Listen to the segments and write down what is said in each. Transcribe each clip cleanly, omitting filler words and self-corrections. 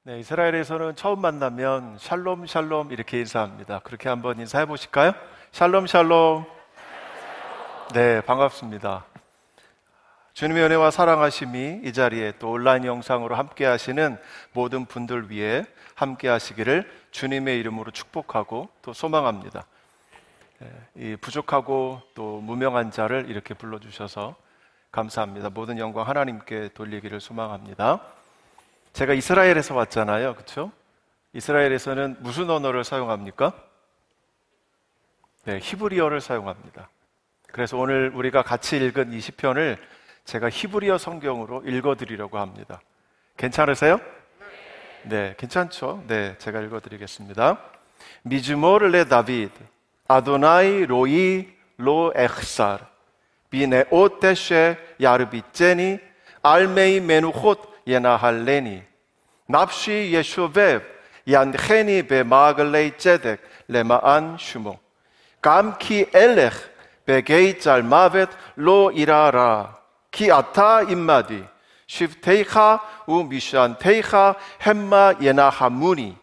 네, 이스라엘에서는 처음 만나면 샬롬 샬롬 이렇게 인사합니다. 그렇게 한번 인사해 보실까요? 샬롬 샬롬. 네, 반갑습니다. 주님의 은혜와 사랑하심이 이 자리에 또 온라인 영상으로 함께 하시는 모든 분들 위해 함께 하시기를 주님의 이름으로 축복하고 또 소망합니다. 이 부족하고 또 무명한 자를 이렇게 불러주셔서 감사합니다. 모든 영광 하나님께 돌리기를 소망합니다. 제가 이스라엘에서 왔잖아요, 그렇죠? 이스라엘에서는 무슨 언어를 사용합니까? 네, 히브리어를 사용합니다. 그래서 오늘 우리가 같이 읽은 이 시편을 제가 히브리어 성경으로 읽어드리려고 합니다. 괜찮으세요? 네, 괜찮죠? 네, 제가 읽어드리겠습니다. 미즈모르 레 다비드 아도나이 로이 로 엑살 비네오 테쉐 야르비제니 알메이 메누톳 예나할레니 납시 예슈베 얀헤니 베마글레이 제덱 레마안 슈모 감키 엘레흐 베게이 짤마벳 로 이라라 키 아타 임마디 쉬프테이카 우 미샨테이카 햄마 예나하무니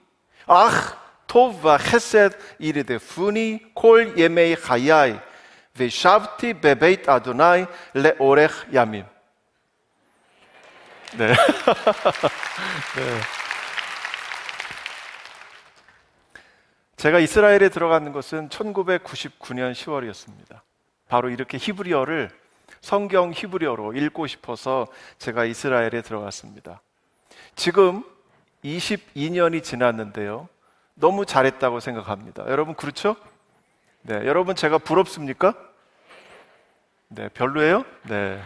아 토바 헤셋 이르데 푸니 콜 예메이 하야이 베샤브티 베베이트 아도나이 레 오레흐 야밈. 네. 네. 제가 이스라엘에 들어가는 것은 1999년 10월이었습니다. 바로 이렇게 히브리어를 성경 히브리어로 읽고 싶어서 제가 이스라엘에 들어갔습니다. 지금 22년이 지났는데요. 너무 잘했다고 생각합니다. 여러분 그렇죠? 네, 여러분 제가 부럽습니까? 네, 별로예요? 네.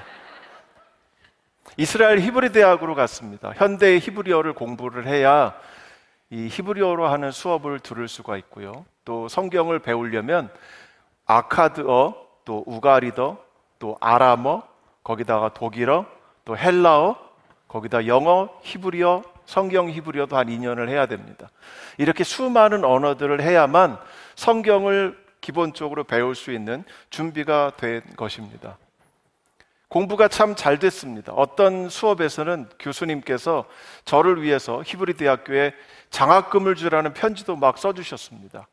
이스라엘 히브리 대학으로 갔습니다. 현대의 히브리어를 공부를 해야 이 히브리어로 하는 수업을 들을 수가 있고요. 또 성경을 배우려면 아카드어, 또 우가리더, 또 아람어, 거기다가 독일어, 또 헬라어, 거기다 영어, 히브리어, 성경 히브리어도 한 2년을 해야 됩니다. 이렇게 수많은 언어들을 해야만 성경을 기본적으로 배울 수 있는 준비가 된 것입니다. 공부가 참 잘 됐습니다. 어떤 수업에서는 교수님께서 저를 위해서 히브리 대학교에 장학금을 주라는 편지도 막 써주셨습니다.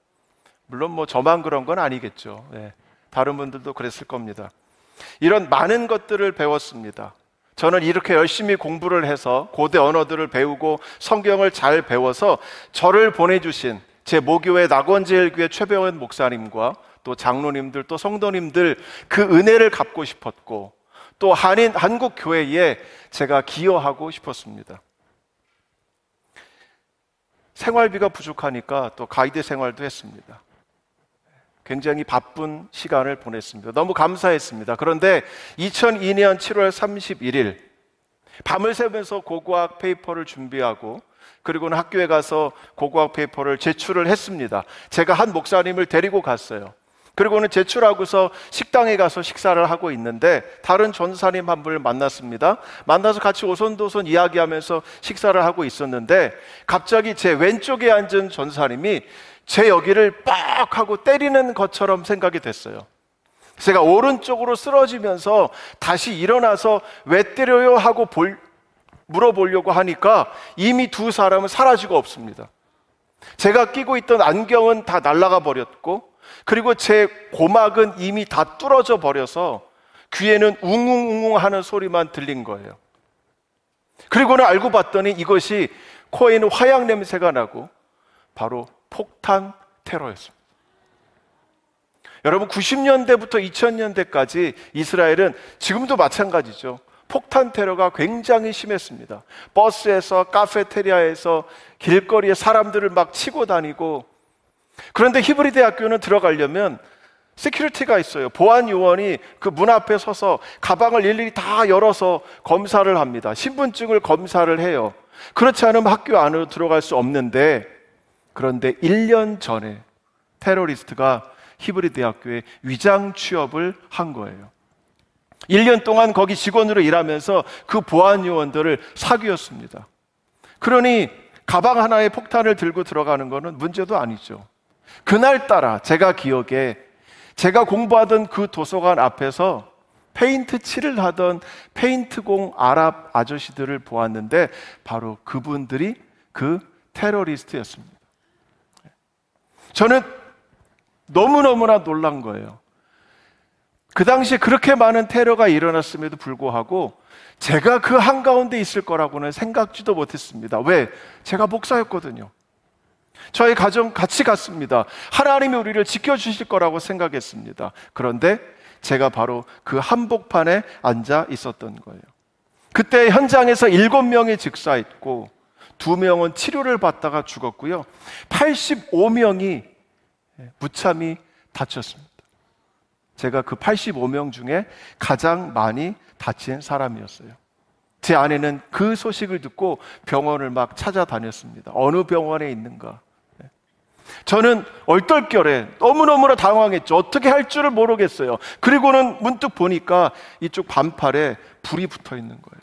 물론 뭐 저만 그런 건 아니겠죠. 네, 다른 분들도 그랬을 겁니다. 이런 많은 것들을 배웠습니다. 저는 이렇게 열심히 공부를 해서 고대 언어들을 배우고 성경을 잘 배워서 저를 보내주신 제 모교회 낙원제일교회 최병원 목사님과 또 장로님들 또 성도님들 그 은혜를 갚고 싶었고 또 한국 교회에 제가 기여하고 싶었습니다. 생활비가 부족하니까 또 가이드 생활도 했습니다. 굉장히 바쁜 시간을 보냈습니다. 너무 감사했습니다. 그런데 2002년 7월 31일 밤을 새면서 고고학 페이퍼를 준비하고 그리고는 학교에 가서 고고학 페이퍼를 제출을 했습니다. 제가 한 목사님을 데리고 갔어요. 그리고는 제출하고서 식당에 가서 식사를 하고 있는데 다른 전사님 한 분을 만났습니다. 만나서 같이 오손도손 이야기하면서 식사를 하고 있었는데 갑자기 제 왼쪽에 앉은 전사님이 제 여기를 빡 하고 때리는 것처럼 생각이 됐어요. 제가 오른쪽으로 쓰러지면서 다시 일어나서 왜 때려요? 하고 물어보려고 하니까 이미 두 사람은 사라지고 없습니다. 제가 끼고 있던 안경은 다 날아가 버렸고 그리고 제 고막은 이미 다 뚫어져 버려서 귀에는 웅웅웅웅 하는 소리만 들린 거예요. 그리고는 알고 봤더니 이것이 코에는 화약 냄새가 나고 바로 폭탄 테러였습니다. 여러분 90년대부터 2000년대까지 이스라엘은 지금도 마찬가지죠. 폭탄 테러가 굉장히 심했습니다. 버스에서 카페테리아에서 길거리에 사람들을 막 치고 다니고 그런데 히브리 대학교는 들어가려면 시큐리티가 있어요. 보안 요원이 그 문 앞에 서서 가방을 일일이 다 열어서 검사를 합니다. 신분증을 검사를 해요. 그렇지 않으면 학교 안으로 들어갈 수 없는데 그런데 1년 전에 테러리스트가 히브리 대학교에 위장 취업을 한 거예요. 1년 동안 거기 직원으로 일하면서 그 보안 요원들을 사귀었습니다. 그러니 가방 하나에 폭탄을 들고 들어가는 거는 문제도 아니죠. 그날따라 제가 기억에 제가 공부하던 그 도서관 앞에서 페인트 칠을 하던 페인트공 아랍 아저씨들을 보았는데 바로 그분들이 그 테러리스트였습니다. 저는 너무너무나 놀란 거예요. 그 당시에 그렇게 많은 테러가 일어났음에도 불구하고 제가 그 한가운데 있을 거라고는 생각지도 못했습니다. 왜? 제가 목사였거든요. 저희 가정 같이 갔습니다. 하나님이 우리를 지켜주실 거라고 생각했습니다. 그런데 제가 바로 그 한복판에 앉아 있었던 거예요. 그때 현장에서 7명이 즉사했고 2명은 치료를 받다가 죽었고요. 85명이 무참히 다쳤습니다. 제가 그 85명 중에 가장 많이 다친 사람이었어요. 제 아내는 그 소식을 듣고 병원을 막 찾아다녔습니다. 어느 병원에 있는가. 저는 얼떨결에 너무너무나 당황했죠. 어떻게 할 줄을 모르겠어요. 그리고는 문득 보니까 이쪽 반팔에 불이 붙어 있는 거예요.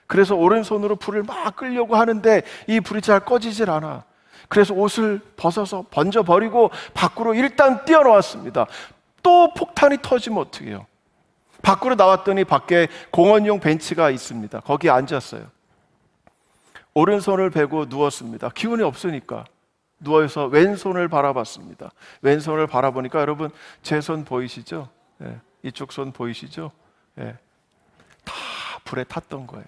그래서 오른손으로 불을 막 끌려고 하는데 이 불이 잘 꺼지질 않아. 그래서 옷을 벗어서 번져버리고 밖으로 일단 뛰어나왔습니다. 또 폭탄이 터지면 어떻게 해요? 밖으로 나왔더니 밖에 공원용 벤치가 있습니다. 거기에 앉았어요. 오른손을 베고 누웠습니다. 기운이 없으니까 누워서 왼손을 바라봤습니다. 왼손을 바라보니까 여러분 제 손 보이시죠? 네, 이쪽 손 보이시죠? 네, 다 불에 탔던 거예요.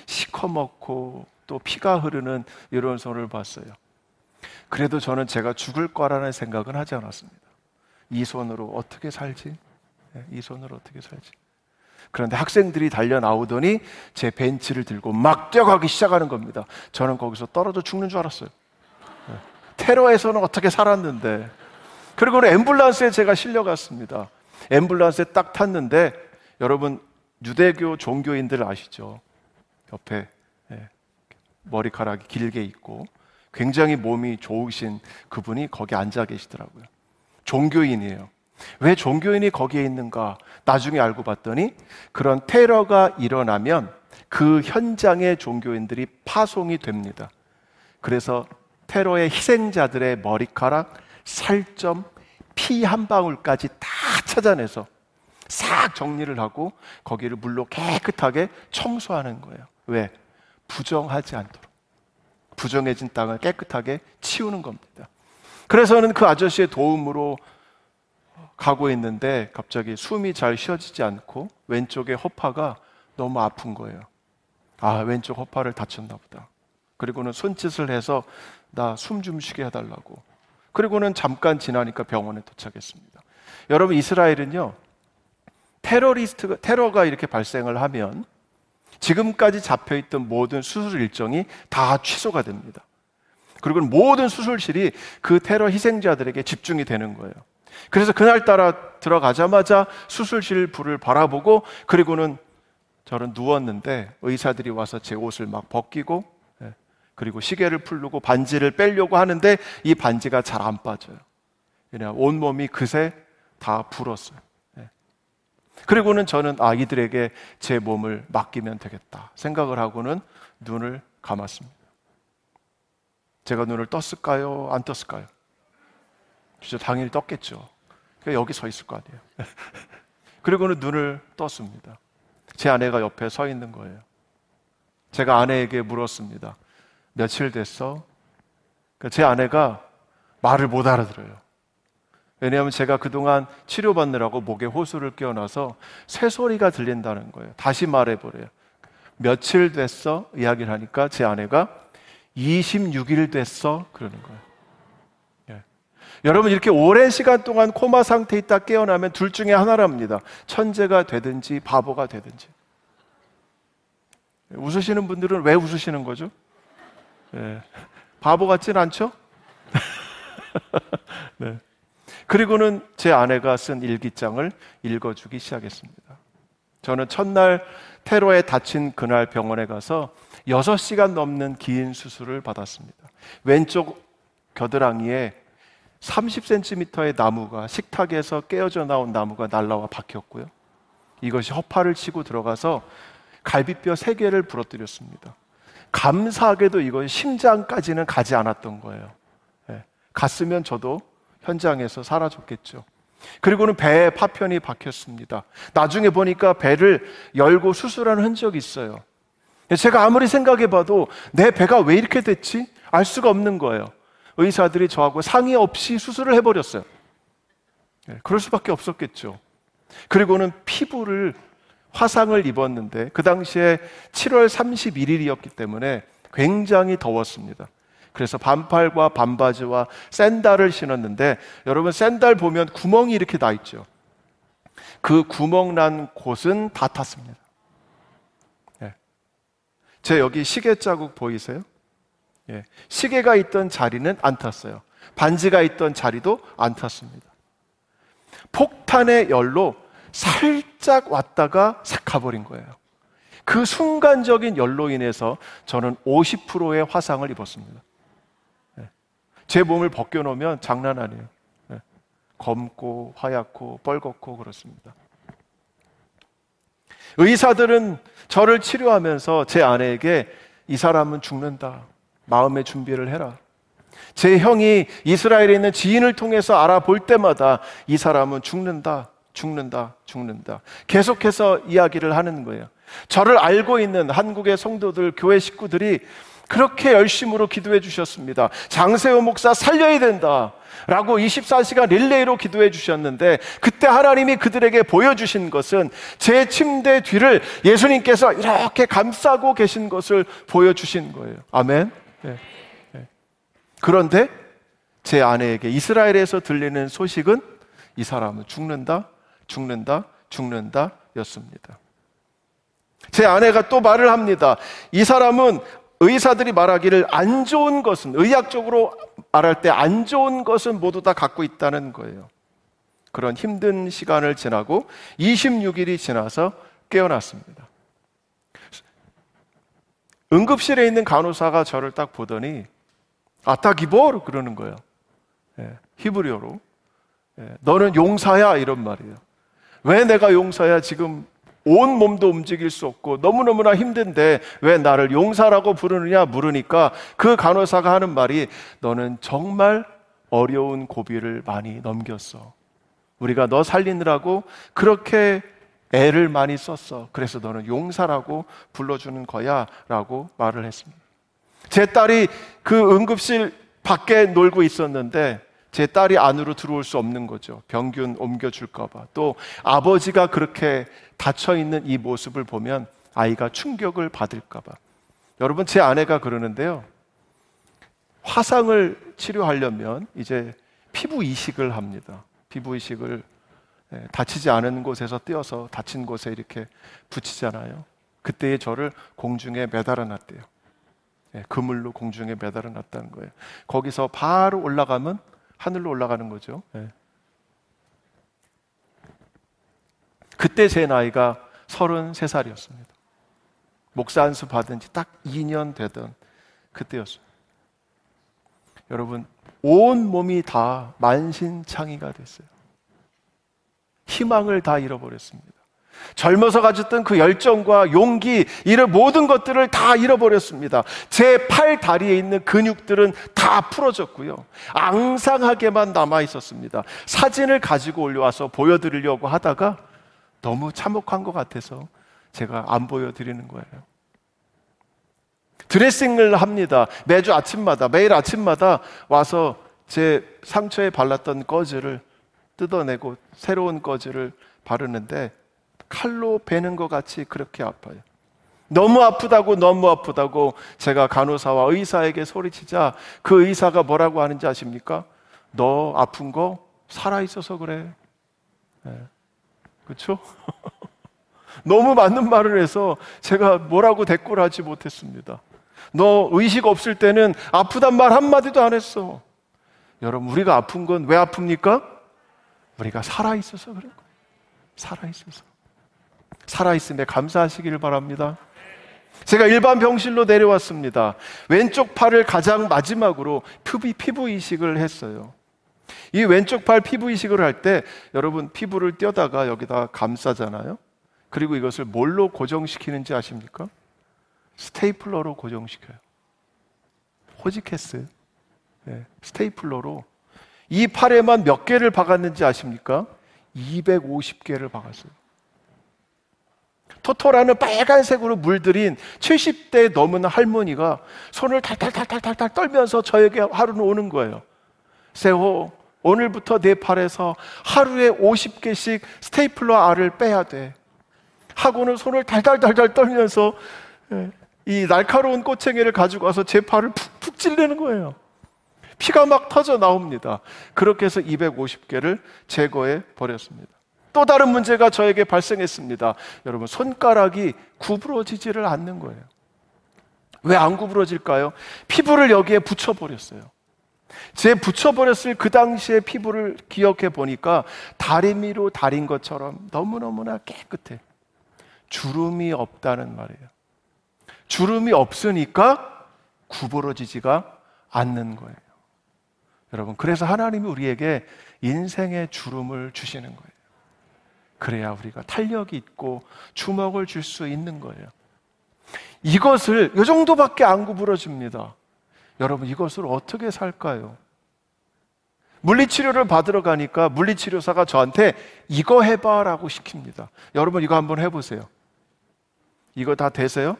시커멓고 또 피가 흐르는 이런 손을 봤어요. 그래도 저는 제가 죽을 거라는 생각은 하지 않았습니다. 이 손으로 어떻게 살지? 네, 이 손으로 어떻게 살지? 그런데 학생들이 달려 나오더니 제 벤치를 들고 막 뛰어가기 시작하는 겁니다. 저는 거기서 떨어져 죽는 줄 알았어요. 네. 테러에서는 어떻게 살았는데. 그리고는 앰뷸런스에 제가 실려갔습니다. 앰뷸런스에 딱 탔는데 여러분 유대교 종교인들 아시죠? 옆에 머리카락이 길게 있고 굉장히 몸이 좋으신 그분이 거기 앉아 계시더라고요. 종교인이에요. 왜 종교인이 거기에 있는가? 나중에 알고 봤더니 그런 테러가 일어나면 그 현장에 종교인들이 파송이 됩니다. 그래서 테러의 희생자들의 머리카락, 살점, 피 한 방울까지 다 찾아내서 싹 정리를 하고 거기를 물로 깨끗하게 청소하는 거예요. 왜? 부정하지 않도록. 부정해진 땅을 깨끗하게 치우는 겁니다. 그래서는 그 아저씨의 도움으로 가고 있는데 갑자기 숨이 잘 쉬어지지 않고 왼쪽의 허파가 너무 아픈 거예요. 아, 왼쪽 허파를 다쳤나 보다. 그리고는 손짓을 해서 나 숨 좀 쉬게 해달라고. 그리고는 잠깐 지나니까 병원에 도착했습니다. 여러분, 이스라엘은요, 테러가 이렇게 발생을 하면 지금까지 잡혀있던 모든 수술 일정이 다 취소가 됩니다. 그리고 모든 수술실이 그 테러 희생자들에게 집중이 되는 거예요. 그래서 그날따라 들어가자마자 수술실 불을 바라보고 그리고는 저는 누웠는데 의사들이 와서 제 옷을 막 벗기고 그리고 시계를 풀고 반지를 빼려고 하는데 이 반지가 잘 안 빠져요. 그냥 온몸이 그새 다 불었어요. 그리고는 저는 이들에게 제 몸을 맡기면 되겠다 생각을 하고는 눈을 감았습니다. 제가 눈을 떴을까요? 안 떴을까요? 진짜 당연히 떴겠죠. 그러니까 여기 서 있을 거 아니에요. 그리고는 눈을 떴습니다. 제 아내가 옆에 서 있는 거예요. 제가 아내에게 물었습니다. 며칠 됐어? 제 아내가 말을 못 알아들어요. 왜냐하면 제가 그동안 치료받느라고 목에 호수를 끼워놔서 새소리가 들린다는 거예요. 다시 말해보래요. 며칠 됐어? 이야기를 하니까 제 아내가 26일 됐어? 그러는 거예요. 여러분, 이렇게 오랜 시간 동안 코마 상태에 있다 깨어나면 둘 중에 하나랍니다. 천재가 되든지 바보가 되든지. 웃으시는 분들은 왜 웃으시는 거죠? 바보 같진 않죠? 네. 그리고는 제 아내가 쓴 일기장을 읽어주기 시작했습니다. 저는 첫날 테러에 다친 그날 병원에 가서 6시간 넘는 긴 수술을 받았습니다. 왼쪽 겨드랑이에 30cm의 나무가, 식탁에서 깨어져 나온 나무가 날라와 박혔고요. 이것이 허파를 치고 들어가서 갈비뼈 3개를 부러뜨렸습니다. 감사하게도 이건 심장까지는 가지 않았던 거예요. 갔으면 저도 현장에서 사라졌겠죠. 그리고는 배에 파편이 박혔습니다. 나중에 보니까 배를 열고 수술한 흔적이 있어요. 제가 아무리 생각해봐도 내 배가 왜 이렇게 됐지? 알 수가 없는 거예요. 의사들이 저하고 상의 없이 수술을 해버렸어요. 그럴 수밖에 없었겠죠. 그리고는 피부를 화상을 입었는데 그 당시에 7월 31일이었기 때문에 굉장히 더웠습니다. 그래서 반팔과 반바지와 샌들을 신었는데 여러분 샌들 보면 구멍이 이렇게 나 있죠. 그 구멍 난 곳은 다 탔습니다. 제 여기 시계 자국 보이세요? 시계가 있던 자리는 안 탔어요. 반지가 있던 자리도 안 탔습니다. 폭탄의 열로 살짝 왔다가 싹 가버린 거예요. 그 순간적인 열로 인해서 저는 50%의 화상을 입었습니다. 제 몸을 벗겨놓으면 장난 아니에요. 검고 하얗고 뻘겋고 그렇습니다. 의사들은 저를 치료하면서 제 아내에게 이 사람은 죽는다. 마음의 준비를 해라. 제 형이 이스라엘에 있는 지인을 통해서 알아볼 때마다 이 사람은 죽는다. 죽는다. 죽는다. 계속해서 이야기를 하는 거예요. 저를 알고 있는 한국의 성도들, 교회 식구들이 그렇게 열심으로 기도해 주셨습니다. 장세호 목사 살려야 된다 라고 24시간 릴레이로 기도해 주셨는데 그때 하나님이 그들에게 보여주신 것은 제 침대 뒤를 예수님께서 이렇게 감싸고 계신 것을 보여주신 거예요. 아멘. 그런데 제 아내에게 이스라엘에서 들리는 소식은 이 사람은 죽는다, 죽는다, 죽는다 였습니다. 제 아내가 또 말을 합니다. 이 사람은 의사들이 말하기를 안 좋은 것은, 의학적으로 말할 때 안 좋은 것은 모두 다 갖고 있다는 거예요. 그런 힘든 시간을 지나고 26일이 지나서 깨어났습니다. 응급실에 있는 간호사가 저를 딱 보더니 아타기보르 그러는 거예요. 히브리어로. 너는 용사야 이런 말이에요. 왜 내가 용사야? 지금 온 몸도 움직일 수 없고 너무너무나 힘든데 왜 나를 용사라고 부르느냐 물으니까 그 간호사가 하는 말이 너는 정말 어려운 고비를 많이 넘겼어. 우리가 너 살리느라고 그렇게 애를 많이 썼어. 그래서 너는 용사라고 불러주는 거야 라고 말을 했습니다. 제 딸이 그 응급실 밖에 놀고 있었는데 제 딸이 안으로 들어올 수 없는 거죠. 병균 옮겨줄까 봐. 또 아버지가 그렇게 닫혀있는 이 모습을 보면 아이가 충격을 받을까 봐. 여러분, 제 아내가 그러는데요, 화상을 치료하려면 이제 피부 이식을 합니다. 피부 이식을 다치지 않은 곳에서 떼어서 다친 곳에 이렇게 붙이잖아요. 그때의 저를 공중에 매달아 놨대요. 그물로 공중에 매달아 놨다는 거예요. 거기서 바로 올라가면 하늘로 올라가는 거죠. 그때 제 나이가 33살이었습니다. 목사 안수 받은 지 딱 2년 되던 그때였어요. 여러분, 온 몸이 다 만신창이가 됐어요. 희망을 다 잃어버렸습니다. 젊어서 가졌던 그 열정과 용기, 이런 모든 것들을 다 잃어버렸습니다. 제 팔, 다리에 있는 근육들은 다 풀어졌고요. 앙상하게만 남아 있었습니다. 사진을 가지고 올려와서 보여드리려고 하다가 너무 참혹한 것 같아서 제가 안 보여드리는 거예요. 드레싱을 합니다. 매주 아침마다, 매일 아침마다 와서 제 상처에 발랐던 거즈를 뜯어내고 새로운 거즈를 바르는데 칼로 베는 것 같이 그렇게 아파요. 너무 아프다고 제가 간호사와 의사에게 소리치자 그 의사가 뭐라고 하는지 아십니까? 너 아픈 거 살아있어서 그래. 그렇죠? 너무 맞는 말을 해서 제가 뭐라고 대꾸를 하지 못했습니다. 너 의식 없을 때는 아프단 말 한마디도 안 했어. 여러분, 우리가 아픈 건 왜 아픕니까? 우리가 살아있어서 그런 거예요. 살아있어서. 살아있음에 감사하시기를 바랍니다. 제가 일반 병실로 내려왔습니다. 왼쪽 팔을 가장 마지막으로 피부 이식을 했어요. 이 왼쪽 팔 피부 이식을 할 때 여러분, 피부를 떼다가 여기다 감싸잖아요. 그리고 이것을 뭘로 고정시키는지 아십니까? 스테이플러로 고정시켜요. 호지케스. 스테이플러로. 이 팔에만 몇 개를 박았는지 아십니까? 250개를 박았어요. 토토라는 빨간색으로 물들인 70대 넘은 할머니가 손을 달달달달달 떨면서 저에게 하루는 오는 거예요. 세호, 오늘부터 내 팔에서 하루에 50개씩 스테이플러 알을 빼야 돼. 하고는 손을 달달달달 떨면서 이 날카로운 꼬챙이를 가지고 와서 제 팔을 푹푹 찔르는 거예요. 피가 막 터져 나옵니다. 그렇게 해서 250개를 제거해 버렸습니다. 또 다른 문제가 저에게 발생했습니다. 여러분, 손가락이 구부러지지를 않는 거예요. 왜 안 구부러질까요? 피부를 여기에 붙여버렸어요. 제 붙여버렸을 그 당시의 피부를 기억해 보니까 다리미로 다린 것처럼 너무너무나 깨끗해. 주름이 없다는 말이에요. 주름이 없으니까 구부러지지가 않는 거예요. 여러분, 그래서 하나님이 우리에게 인생의 주름을 주시는 거예요. 그래야 우리가 탄력이 있고 주먹을 줄 수 있는 거예요. 이것을 이 정도밖에 안 구부러집니다. 여러분, 이것을 어떻게 살까요? 물리치료를 받으러 가니까 물리치료사가 저한테 이거 해봐라고 시킵니다. 여러분, 이거 한번 해보세요. 이거 다 되세요?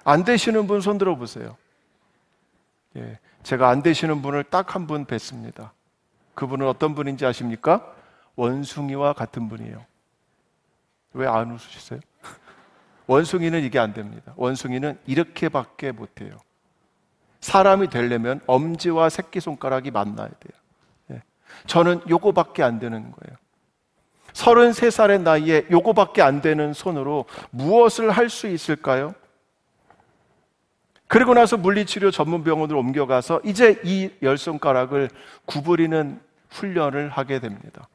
안 되시는 분 손 들어보세요. 예, 제가 안 되시는 분을 딱 한 분 뵀습니다. 그분은 어떤 분인지 아십니까? 원숭이와 같은 분이에요. 왜 안 웃으셨어요? 원숭이는 이게 안 됩니다. 원숭이는 이렇게밖에 못해요. 사람이 되려면 엄지와 새끼손가락이 만나야 돼요. 예. 저는 요거밖에 안 되는 거예요. 33살의 나이에 요거밖에 안 되는 손으로 무엇을 할 수 있을까요? 그리고 나서 물리치료 전문병원으로 옮겨가서 이제 이 10손가락을 구부리는 훈련을 하게 됩니다.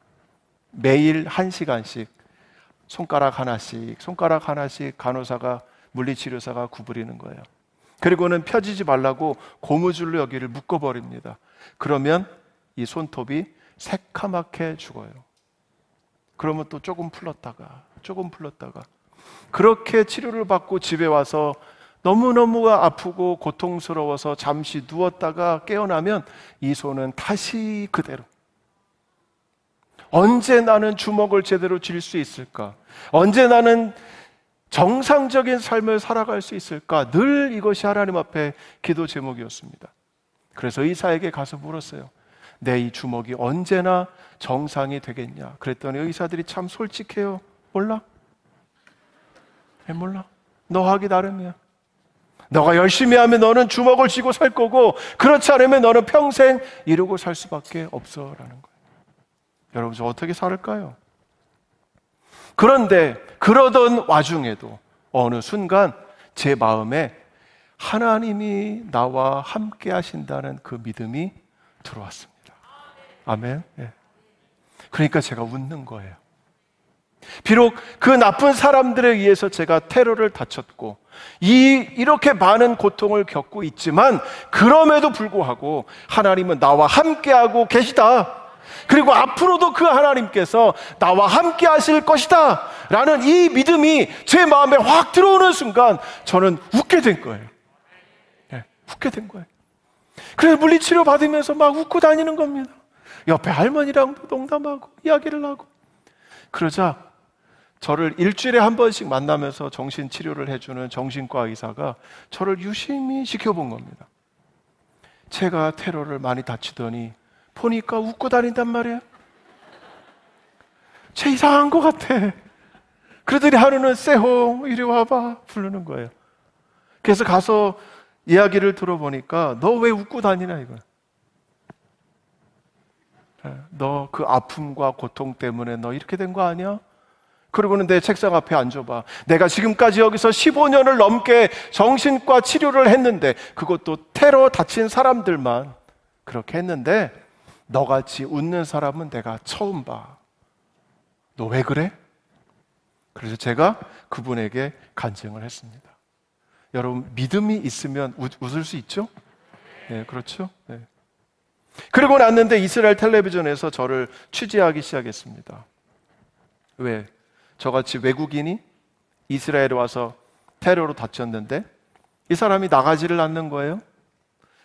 매일 1시간씩 손가락 하나씩 간호사가, 물리치료사가 구부리는 거예요. 그리고는 펴지지 말라고 고무줄로 여기를 묶어버립니다. 그러면 이 손톱이 새카맣게 죽어요. 그러면 또 조금 풀렀다가 그렇게 치료를 받고 집에 와서 너무너무가 아프고 고통스러워서 잠시 누웠다가 깨어나면 이 손은 다시 그대로. 언제 나는 주먹을 제대로 쥘 수 있을까? 언제 나는 정상적인 삶을 살아갈 수 있을까? 늘 이것이 하나님 앞에 기도 제목이었습니다. 그래서 의사에게 가서 물었어요. 내 이 주먹이 언제나 정상이 되겠냐? 그랬더니 의사들이 참 솔직해요. 몰라? 몰라. 너 하기 나름이야. 너가 열심히 하면 너는 주먹을 쥐고 살 거고, 그렇지 않으면 너는 평생 이러고 살 수밖에 없어라는 거예요. 여러분, 저 어떻게 살을까요? 그런데 그러던 와중에도 어느 순간 제 마음에 하나님이 나와 함께 하신다는 그 믿음이 들어왔습니다. 아멘. 네. 그러니까 제가 웃는 거예요. 비록 그 나쁜 사람들에 의해서 제가 테러를 다쳤고 이렇게 많은 고통을 겪고 있지만, 그럼에도 불구하고 하나님은 나와 함께하고 계시다. 그리고 앞으로도 그 하나님께서 나와 함께 하실 것이다 라는 이 믿음이 제 마음에 확 들어오는 순간 저는 웃게 된 거예요. 네, 웃게 된 거예요. 그래서 물리치료 받으면서 막 웃고 다니는 겁니다. 옆에 할머니랑 농담하고 이야기를 하고. 그러자 저를 일주일에 한 번씩 만나면서 정신치료를 해주는 정신과 의사가 저를 유심히 지켜본 겁니다. 제가 테러를 많이 다치더니 보니까 웃고 다닌단 말이에요. 쟤 이상한 것 같아. 그러더니 하루는 세호 이리 와봐 부르는 거예요. 그래서 가서 이야기를 들어보니까 너 왜 웃고 다니나 이거야. 너 그 아픔과 고통 때문에 너 이렇게 된 거 아니야? 그리고는 내 책상 앞에 앉아봐. 내가 지금까지 여기서 15년을 넘게 정신과 치료를 했는데, 그것도 테러 다친 사람들만 그렇게 했는데, 너같이 웃는 사람은 내가 처음 봐. 너 왜 그래? 그래서 제가 그분에게 간증을 했습니다. 여러분, 믿음이 있으면 웃을 수 있죠? 네, 그렇죠? 네. 그리고 났는데 이스라엘 텔레비전에서 저를 취재하기 시작했습니다. 왜? 저같이 외국인이 이스라엘에 와서 테러로 다쳤는데 이 사람이 나가지를 않는 거예요.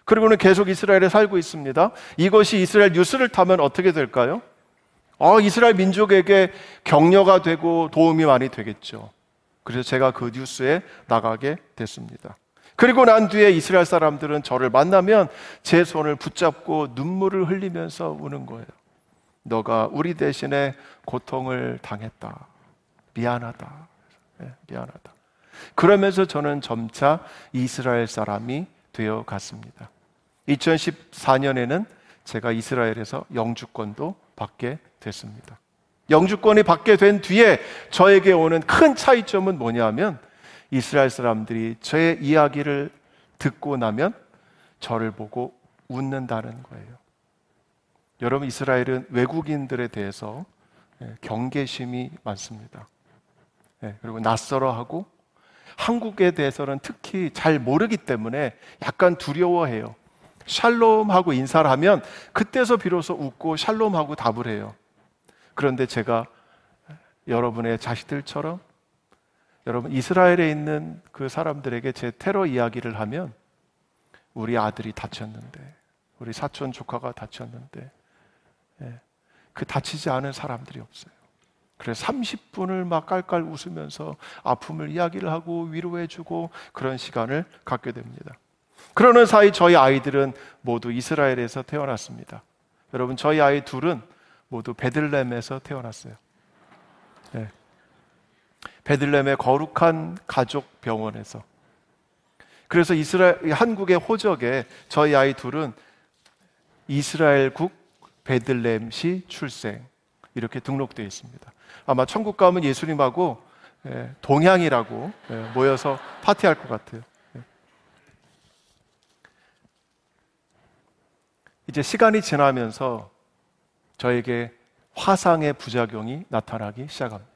그리고는 계속 이스라엘에 살고 있습니다. 이것이 이스라엘 뉴스를 타면 어떻게 될까요? 이스라엘 민족에게 격려가 되고 도움이 많이 되겠죠. 그래서 제가 그 뉴스에 나가게 됐습니다. 그리고 난 뒤에 이스라엘 사람들은 저를 만나면 제 손을 붙잡고 눈물을 흘리면서 우는 거예요. 너가 우리 대신에 고통을 당했다. 미안하다. 미안하다. 그러면서 저는 점차 이스라엘 사람이 되어 갔습니다. 2014년에는 제가 이스라엘에서 영주권도 받게 됐습니다. 영주권이 받게 된 뒤에 저에게 오는 큰 차이점은 뭐냐면 이스라엘 사람들이 저의 이야기를 듣고 나면 저를 보고 웃는다는 거예요. 여러분, 이스라엘은 외국인들에 대해서 경계심이 많습니다. 그리고 낯설어하고 한국에 대해서는 특히 잘 모르기 때문에 약간 두려워해요. 샬롬하고 인사를 하면 그때서 비로소 웃고 샬롬하고 답을 해요. 그런데 제가 여러분의 자식들처럼 여러분 이스라엘에 있는 그 사람들에게 제 테러 이야기를 하면 우리 아들이 다쳤는데, 우리 사촌 조카가 다쳤는데, 그 다치지 않은 사람들이 없어요. 그래서 30분을 막 깔깔 웃으면서 아픔을 이야기를 하고 위로해주고 그런 시간을 갖게 됩니다. 그러는 사이 저희 아이들은 모두 이스라엘에서 태어났습니다. 여러분, 저희 아이 둘은 모두 베들레헴에서 태어났어요. 베들레헴의 거룩한 가족 병원에서. 그래서 한국의 호적에 저희 아이 둘은 이스라엘국 베들레헴시 출생 이렇게 등록되어 있습니다. 아마 천국 가면 예수님하고 동향이라고 모여서 파티할 것 같아요. 이제 시간이 지나면서 저에게 화상의 부작용이 나타나기 시작합니다.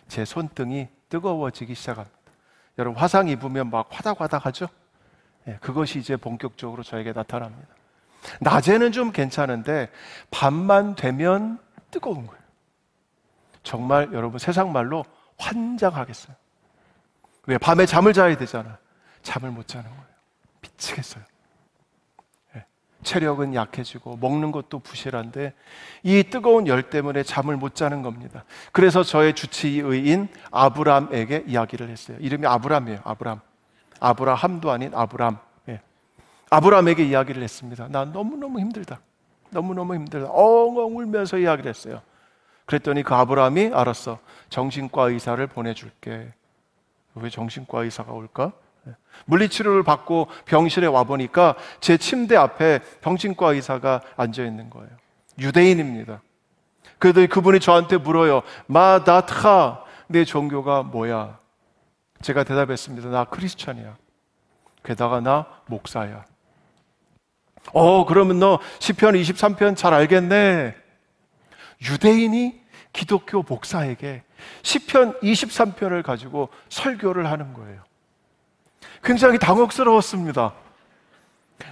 제 손등이 뜨거워지기 시작합니다. 여러분, 화상 입으면 막 화닥화닥 하죠? 그것이 이제 본격적으로 저에게 나타납니다. 낮에는 좀 괜찮은데 밤만 되면 뜨거운 거예요. 정말 여러분, 세상 말로 환장하겠어요. 왜? 밤에 잠을 자야 되잖아. 잠을 못 자는 거예요. 미치겠어요. 체력은 약해지고 먹는 것도 부실한데 이 뜨거운 열 때문에 잠을 못 자는 겁니다. 그래서 저의 주치의인 아브람에게 이야기를 했어요. 이름이 아브람이에요. 아브라함도 아닌 아브람. 아브람에게 이야기를 했습니다. 나 너무너무 힘들다. 너무너무 힘들다. 엉엉 울면서 이야기를 했어요. 그랬더니 그 아브람이 알았어. 정신과 의사를 보내줄게. 왜 정신과 의사가 올까? 물리치료를 받고 병실에 와보니까 제 침대 앞에 정신과 의사가 앉아있는 거예요. 유대인입니다. 그래도 그분이 저한테 물어요. 마 다트하, 내 종교가 뭐야? 제가 대답했습니다. 나 크리스찬이야. 게다가 나 목사야. 그러면 너 시편 23편 잘 알겠네. 유대인이 기독교 목사에게 시편 23편을 가지고 설교를 하는 거예요. 굉장히 당혹스러웠습니다.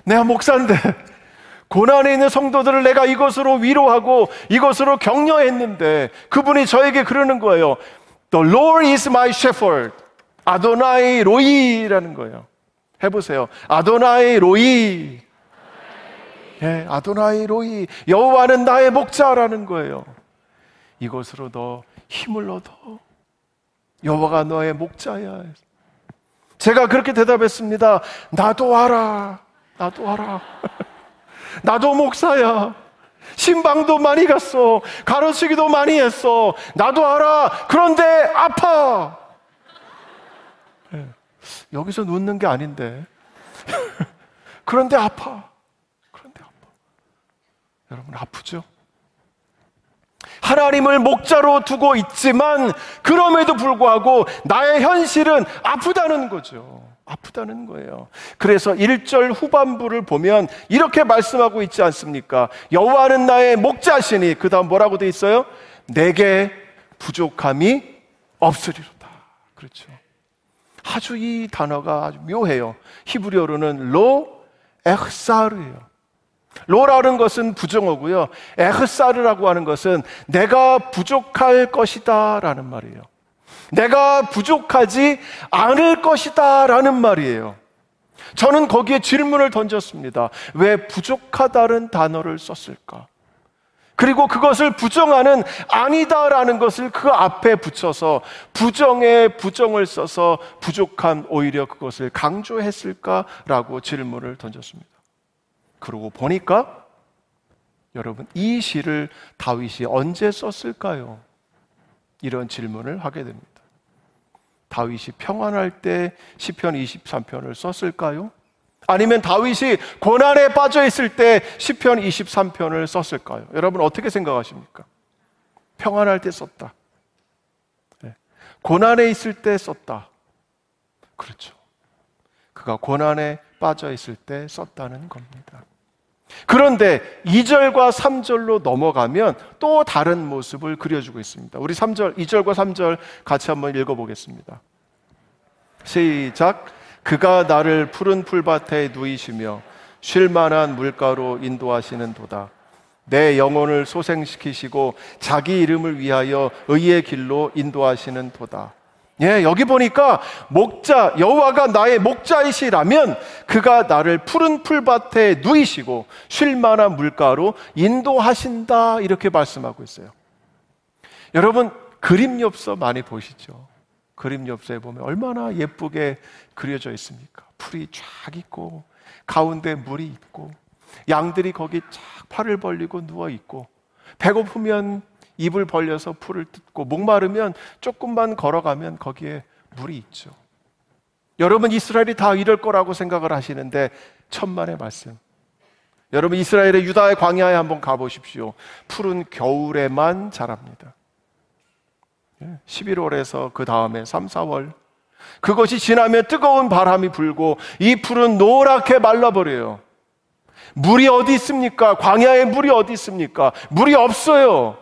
내가 목사인데 고난에 있는 성도들을 내가 이것으로 위로하고 이것으로 격려했는데 그분이 저에게 그러는 거예요. The Lord is my shepherd. 아도나이 로이라는 거예요. 해보세요. 아도나이 로이. 아도나이 로이. 여호와는 나의 목자라는 거예요. 이것으로 너 힘을 얻어. 여호와가 너의 목자야. 제가 그렇게 대답했습니다. 나도 알아. 나도 목사야. 신방도 많이 갔어. 가르치기도 많이 했어. 나도 알아. 그런데 아파. 여기서 웃는 게 아닌데. 그런데 아파. 여러분, 아프죠? 하나님을 목자로 두고 있지만 그럼에도 불구하고 나의 현실은 아프다는 거죠. 아프다는 거예요. 그래서 1절 후반부를 보면 이렇게 말씀하고 있지 않습니까? 여호와는 나의 목자시니, 그 다음 뭐라고 돼 있어요? 내게 부족함이 없으리로다. 그렇죠. 아주 이 단어가 아주 묘해요. 히브리어로는 로 엑사르예요. 로라는 것은 부정어고요. 에흐사르라고 하는 것은 내가 부족할 것이다 라는 말이에요. 내가 부족하지 않을 것이다 라는 말이에요. 저는 거기에 질문을 던졌습니다. 왜 부족하다는 단어를 썼을까? 그리고 그것을 부정하는 아니다라는 것을 그 앞에 붙여서 부정에 부정을 써서 부족한 오히려 그것을 강조했을까라고 질문을 던졌습니다. 그러고 보니까 여러분, 이 시를 다윗이 언제 썼을까요? 이런 질문을 하게 됩니다. 다윗이 평안할 때 시편 23편을 썼을까요? 아니면 다윗이 고난에 빠져 있을 때 시편 23편을 썼을까요? 여러분 어떻게 생각하십니까? 평안할 때 썼다. 고난에 있을 때 썼다. 그렇죠. 그가 고난에 빠져 있을 때 썼다는 겁니다. 그런데 2절과 3절로 넘어가면 또 다른 모습을 그려주고 있습니다. 우리 2절과 3절 같이 한번 읽어보겠습니다. 시작. 그가 나를 푸른 풀밭에 누이시며 쉴만한 물가로 인도하시는 도다. 내 영혼을 소생시키시고 자기 이름을 위하여 의의 길로 인도하시는 도다. 여기 보니까 목자, 여호와가 나의 목자이시라면 그가 나를 푸른 풀밭에 누이시고 쉴만한 물가로 인도하신다, 이렇게 말씀하고 있어요. 여러분, 그림 엽서 많이 보시죠? 그림 엽서에 보면 얼마나 예쁘게 그려져 있습니까? 풀이 쫙 있고 가운데 물이 있고 양들이 거기 쫙 팔을 벌리고 누워 있고 배고프면 입을 벌려서 풀을 뜯고 목마르면 조금만 걸어가면 거기에 물이 있죠. 여러분, 이스라엘이 다 이럴 거라고 생각을 하시는데 천만의 말씀. 여러분, 이스라엘의 유다의 광야에 한번 가보십시오. 풀은 겨울에만 자랍니다. 11월에서 그 다음에 3, 4월, 그것이 지나면 뜨거운 바람이 불고 이 풀은 노랗게 말라버려요. 물이 어디 있습니까? 광야에 물이 어디 있습니까? 물이 없어요.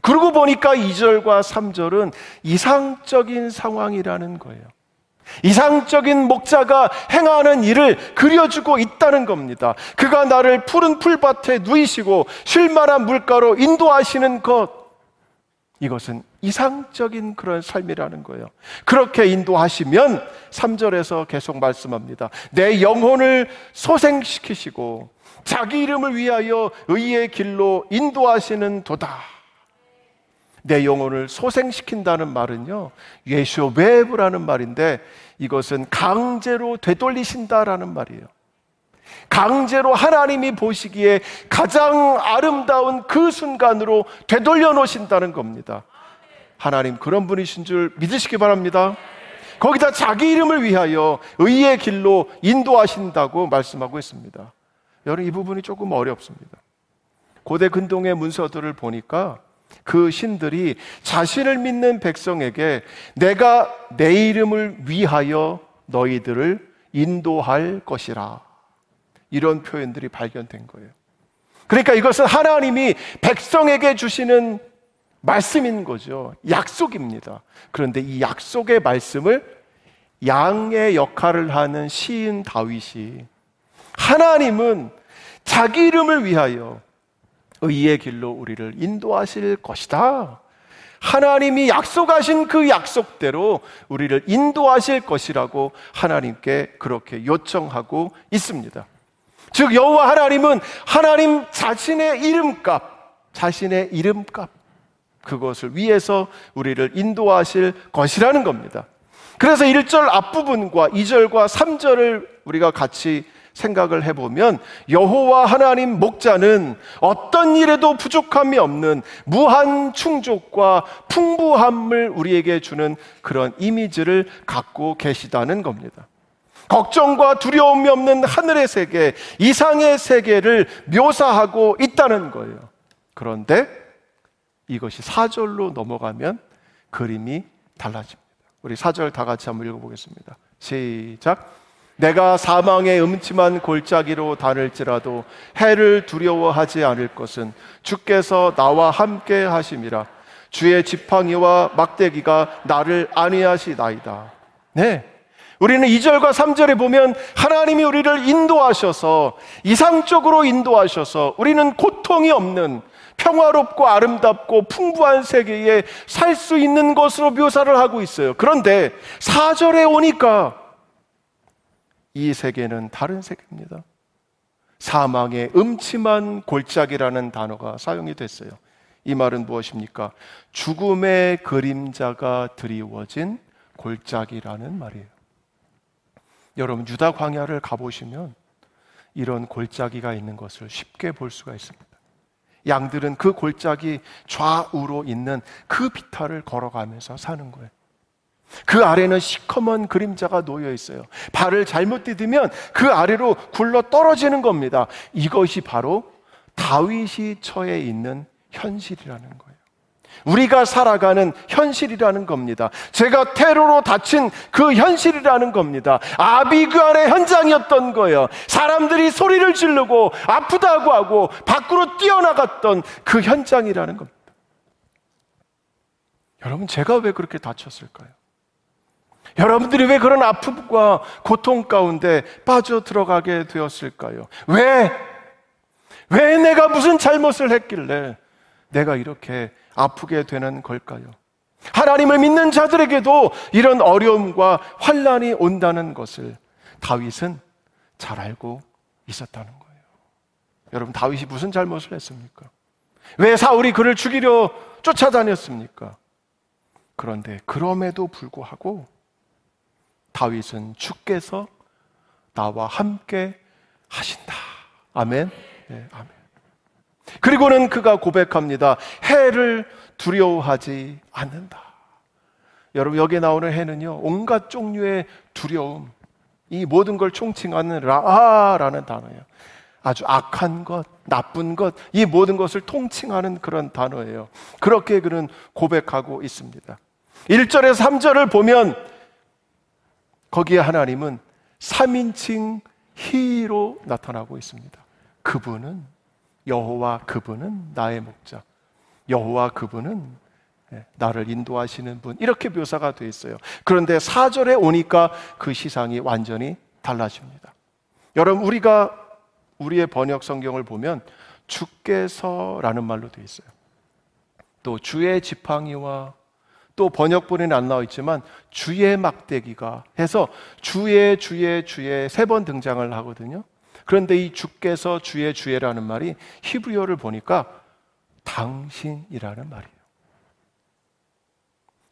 그러고 보니까 2절과 3절은 이상적인 상황이라는 거예요. 이상적인 목자가 행하는 일을 그려주고 있다는 겁니다. 그가 나를 푸른 풀밭에 누이시고 쉴만한 물가로 인도하시는 것, 이것은 이상적인 그런 삶이라는 거예요. 그렇게 인도하시면 3절에서 계속 말씀합니다. 내 영혼을 소생시키시고 자기 이름을 위하여 의의 길로 인도하시는 도다. 내 영혼을 소생시킨다는 말은요, 예쇼베브라는 말인데 이것은 강제로 되돌리신다라는 말이에요. 강제로 하나님이 보시기에 가장 아름다운 그 순간으로 되돌려 놓으신다는 겁니다. 하나님 그런 분이신 줄 믿으시기 바랍니다. 거기다 자기 이름을 위하여 의의 길로 인도하신다고 말씀하고 있습니다. 여러분, 이 부분이 조금 어렵습니다. 고대 근동의 문서들을 보니까 그 신들이 자신을 믿는 백성에게 내가 내 이름을 위하여 너희들을 인도할 것이라, 이런 표현들이 발견된 거예요. 그러니까 이것은 하나님이 백성에게 주시는 말씀인 거죠. 약속입니다. 그런데 이 약속의 말씀을 양의 역할을 하는 시인 다윗이, 하나님은 자기 이름을 위하여 의의 길로 우리를 인도하실 것이다, 하나님이 약속하신 그 약속대로 우리를 인도하실 것이라고 하나님께 그렇게 요청하고 있습니다. 즉 여호와 하나님은 하나님 자신의 이름값, 그것을 위해서 우리를 인도하실 것이라는 겁니다. 그래서 1절 앞부분과 2절과 3절을 우리가 같이 생각을 해보면 여호와 하나님 목자는 어떤 일에도 부족함이 없는 무한 충족과 풍부함을 우리에게 주는 그런 이미지를 갖고 계시다는 겁니다. 걱정과 두려움이 없는 하늘의 세계, 이상의 세계를 묘사하고 있다는 거예요. 그런데 이것이 4절로 넘어가면 그림이 달라집니다. 우리 4절 다 같이 한번 읽어보겠습니다. 시작. 내가 사망의 음침한 골짜기로 다닐지라도 해를 두려워하지 않을 것은 주께서 나와 함께 하심이라. 주의 지팡이와 막대기가 나를 안위하시나이다. 네, 우리는 2절과 3절에 보면 하나님이 우리를 인도하셔서, 이상적으로 인도하셔서 우리는 고통이 없는 평화롭고 아름답고 풍부한 세계에 살 수 있는 것으로 묘사를 하고 있어요. 그런데 4절에 오니까 이 세계는 다른 세계입니다. 사망의 음침한 골짜기라는 단어가 사용이 됐어요. 이 말은 무엇입니까? 죽음의 그림자가 드리워진 골짜기라는 말이에요. 여러분, 유다 광야를 가보시면 이런 골짜기가 있는 것을 쉽게 볼 수가 있습니다. 양들은 그 골짜기 좌우로 있는 그 비탈을 걸어가면서 사는 거예요. 그 아래는 시커먼 그림자가 놓여 있어요. 발을 잘못 디디면 그 아래로 굴러 떨어지는 겁니다. 이것이 바로 다윗이 처해 있는 현실이라는 거예요. 우리가 살아가는 현실이라는 겁니다. 제가 테러로 다친 그 현실이라는 겁니다. 아비규알의 현장이었던 거예요. 사람들이 소리를 지르고 아프다고 하고 밖으로 뛰어나갔던 그 현장이라는 겁니다. 여러분, 제가 왜 그렇게 다쳤을까요? 여러분들이 왜 그런 아픔과 고통 가운데 빠져 들어가게 되었을까요? 왜 내가 무슨 잘못을 했길래 내가 이렇게 아프게 되는 걸까요? 하나님을 믿는 자들에게도 이런 어려움과 환난이 온다는 것을 다윗은 잘 알고 있었다는 거예요. 여러분, 다윗이 무슨 잘못을 했습니까? 왜 사울이 그를 죽이려 쫓아다녔습니까? 그런데 그럼에도 불구하고 다윗은 주께서 나와 함께 하신다. 아멘. 네, 아멘. 그리고는 그가 고백합니다. 해를 두려워하지 않는다. 여러분, 여기에 나오는 해는요, 온갖 종류의 두려움, 이 모든 걸 총칭하는 라라는 단어예요. 아주 악한 것, 나쁜 것, 이 모든 것을 통칭하는 그런 단어예요. 그렇게 그는 고백하고 있습니다. 1절에서 3절을 보면 거기에 하나님은 3인칭 히로 나타나고 있습니다. 그분은 여호와, 그분은 나의 목자, 여호와 그분은 나를 인도하시는 분, 이렇게 묘사가 되어 있어요. 그런데 4절에 오니까 그 시상이 완전히 달라집니다. 여러분, 우리의 번역 성경을 보면 주께서라는 말로 되어 있어요. 또 주의 지팡이와, 또 번역본에는 안 나와 있지만 주의 막대기가 해서 주의 3번 등장을 하거든요. 그런데 이 주께서 주의라는 말이 히브리어를 보니까 당신이라는 말이에요.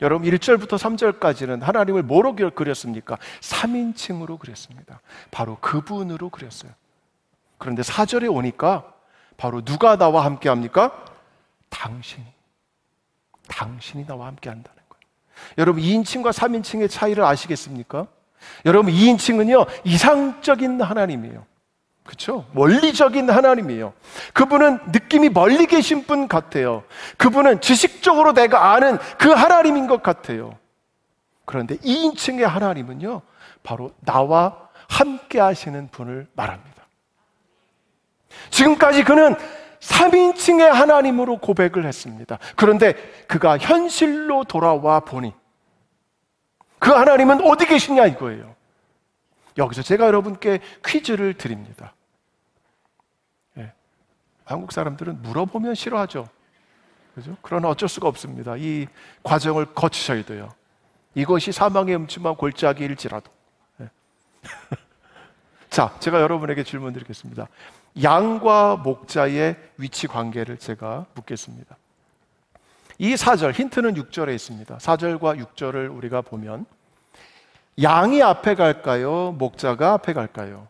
여러분, 1절부터 3절까지는 하나님을 뭐로 그렸습니까? 3인칭으로 그렸습니다. 바로 그분으로 그렸어요. 그런데 4절에 오니까 바로 누가 나와 함께 합니까? 당신이 나와 함께 한다는 거예요. 여러분, 2인칭과 3인칭의 차이를 아시겠습니까? 여러분, 2인칭은요, 이상적인 하나님이에요. 그렇죠? 원리적인 하나님이에요. 그분은 느낌이 멀리 계신 분 같아요. 그분은 지식적으로 내가 아는 그 하나님인 것 같아요. 그런데 2인칭의 하나님은요, 바로 나와 함께 하시는 분을 말합니다. 지금까지 그는 3인칭의 하나님으로 고백을 했습니다. 그런데 그가 현실로 돌아와 보니 그 하나님은 어디 계시냐 이거예요. 여기서 제가 여러분께 퀴즈를 드립니다. 한국 사람들은 물어보면 싫어하죠. 그죠? 그러나 어쩔 수가 없습니다. 이 과정을 거치셔야 돼요. 이것이 사망의 음침한 골짜기일지라도. 자, 제가 여러분에게 질문 드리겠습니다. 양과 목자의 위치 관계를 제가 묻겠습니다. 이 4절, 힌트는 6절에 있습니다. 4절과 6절을 우리가 보면 양이 앞에 갈까요? 목자가 앞에 갈까요?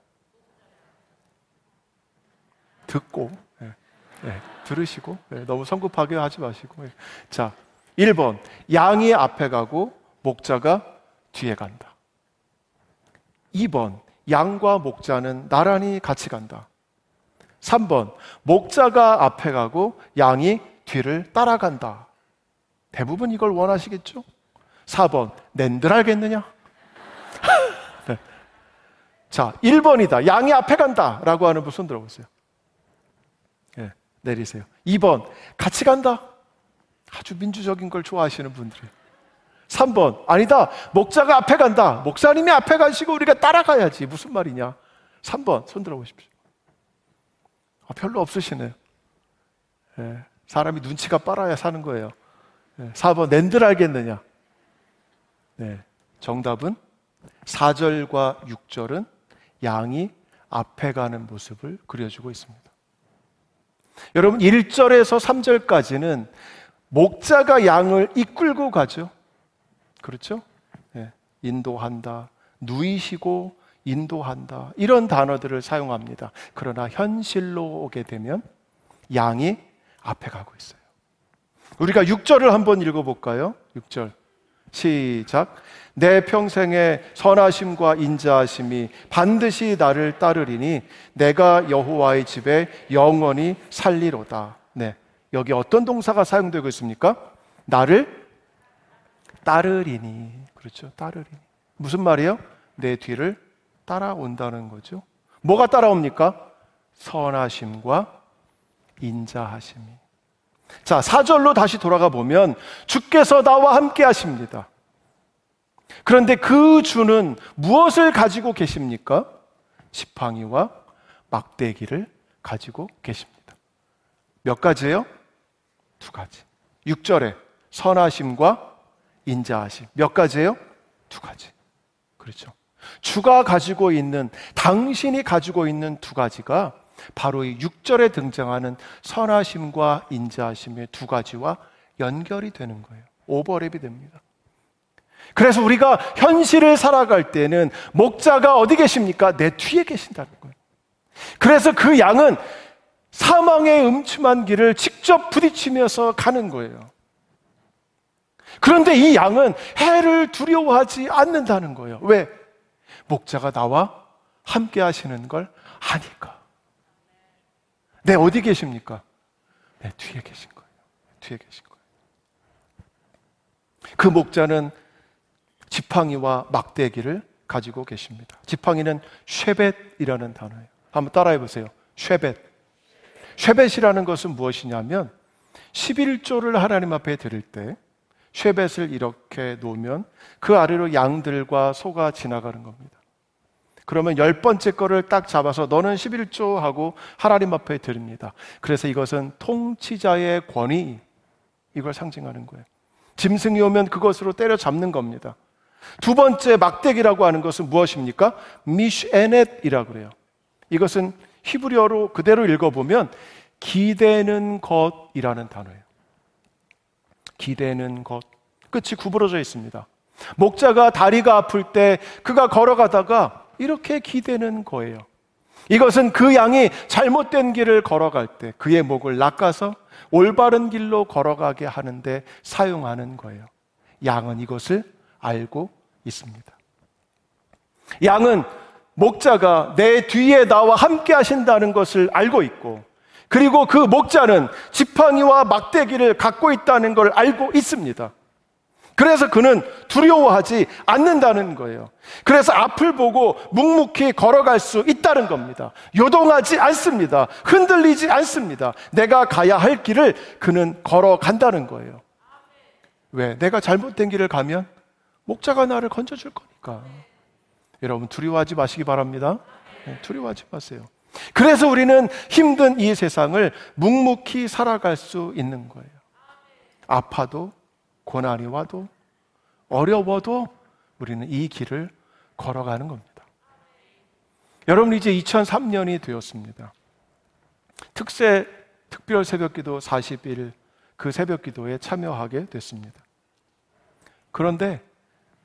듣고, 들으시고, 너무 성급하게 하지 마시고. 자, 1번, 양이 앞에 가고 목자가 뒤에 간다. 2번, 양과 목자는 나란히 같이 간다. 3번, 목자가 앞에 가고 양이 뒤를 따라간다. 대부분 이걸 원하시겠죠? 4번, 낸들 알겠느냐? 네. 자, 1번이다. 양이 앞에 간다 라고 하는 분 손 들어보세요. 네, 내리세요. 2번, 같이 간다. 아주 민주적인 걸 좋아하시는 분들이에요. 3번, 아니다. 목자가 앞에 간다. 목사님이 앞에 가시고 우리가 따라가야지. 무슨 말이냐? 3번, 손 들어보십시오. 별로 없으시네요. 사람이 눈치가 빨라야 사는 거예요. 4번, 낸들 알겠느냐? 네, 정답은 4절과 6절은 양이 앞에 가는 모습을 그려주고 있습니다. 여러분, 1절에서 3절까지는 목자가 양을 이끌고 가죠. 그렇죠? 네. 인도한다, 누이시고 인도한다, 이런 단어들을 사용합니다. 그러나 현실로 오게 되면 양이 앞에 가고 있어요. 우리가 6절을 한번 읽어볼까요? 6절 시작. 내 평생의 선하심과 인자하심이 반드시 나를 따르리니 내가 여호와의 집에 영원히 살리로다. 네, 여기 어떤 동사가 사용되고 있습니까? 나를 따르리니. 그렇죠, 따르리니. 무슨 말이에요? 내 뒤를 따라온다는 거죠. 뭐가 따라옵니까? 선하심과 인자하심이. 자, 4절로 다시 돌아가 보면 주께서 나와 함께 하십니다. 그런데 그 주는 무엇을 가지고 계십니까? 지팡이와 막대기를 가지고 계십니다. 몇 가지예요? 2가지. 6절에 선하심과 인자하심. 몇 가지예요? 2가지. 그렇죠. 주가 가지고 있는, 당신이 가지고 있는 2가지가 바로 이 6절에 등장하는 선하심과 인자하심의 2가지와 연결이 되는 거예요. 오버랩이 됩니다. 그래서 우리가 현실을 살아갈 때는 목자가 어디 계십니까? 내 뒤에 계신다는 거예요. 그래서 그 양은 사망의 음침한 길을 직접 부딪히면서 가는 거예요. 그런데 이 양은 해를 두려워하지 않는다는 거예요. 왜? 목자가 나와 함께 하시는 걸 아니까. 네, 어디 계십니까? 네, 뒤에 계신 거예요. 뒤에 계신 거예요. 그 목자는 지팡이와 막대기를 가지고 계십니다. 지팡이는 쉐벳이라는 단어예요. 한번 따라해 보세요. 쉐벳. 쉐벳이라는 것은 무엇이냐면 11조를 하나님 앞에 드릴 때 쉐벳을 이렇게 놓으면 그 아래로 양들과 소가 지나가는 겁니다. 그러면 10번째 거를 딱 잡아서 너는 11조 하고 하나님 앞에 드립니다. 그래서 이것은 통치자의 권위, 이걸 상징하는 거예요. 짐승이 오면 그것으로 때려잡는 겁니다. 2번째 막대기라고 하는 것은 무엇입니까? 미슈에넷이라고 그래요. 이것은 히브리어로 그대로 읽어보면 기대는 것이라는 단어예요. 기대는 것. 끝이 구부러져 있습니다. 목자가 다리가 아플 때 그가 걸어가다가 이렇게 기대는 거예요. 이것은 그 양이 잘못된 길을 걸어갈 때 그의 목을 낚아서 올바른 길로 걸어가게 하는데 사용하는 거예요. 양은 이것을 알고 있습니다. 양은 목자가 내 뒤에 나와 함께 하신다는 것을 알고 있고, 그리고 그 목자는 지팡이와 막대기를 갖고 있다는 걸 알고 있습니다. 그래서 그는 두려워하지 않는다는 거예요. 그래서 앞을 보고 묵묵히 걸어갈 수 있다는 겁니다. 요동하지 않습니다. 흔들리지 않습니다. 내가 가야 할 길을 그는 걸어간다는 거예요. 왜? 내가 잘못된 길을 가면 목자가 나를 건져줄 거니까. 여러분, 두려워하지 마시기 바랍니다. 두려워하지 마세요. 그래서 우리는 힘든 이 세상을 묵묵히 살아갈 수 있는 거예요. 아파도, 고난이 와도, 어려워도 우리는 이 길을 걸어가는 겁니다. 여러분, 이제 2003년이 되었습니다. 특별 새벽기도 40일, 그 새벽기도에 참여하게 됐습니다. 그런데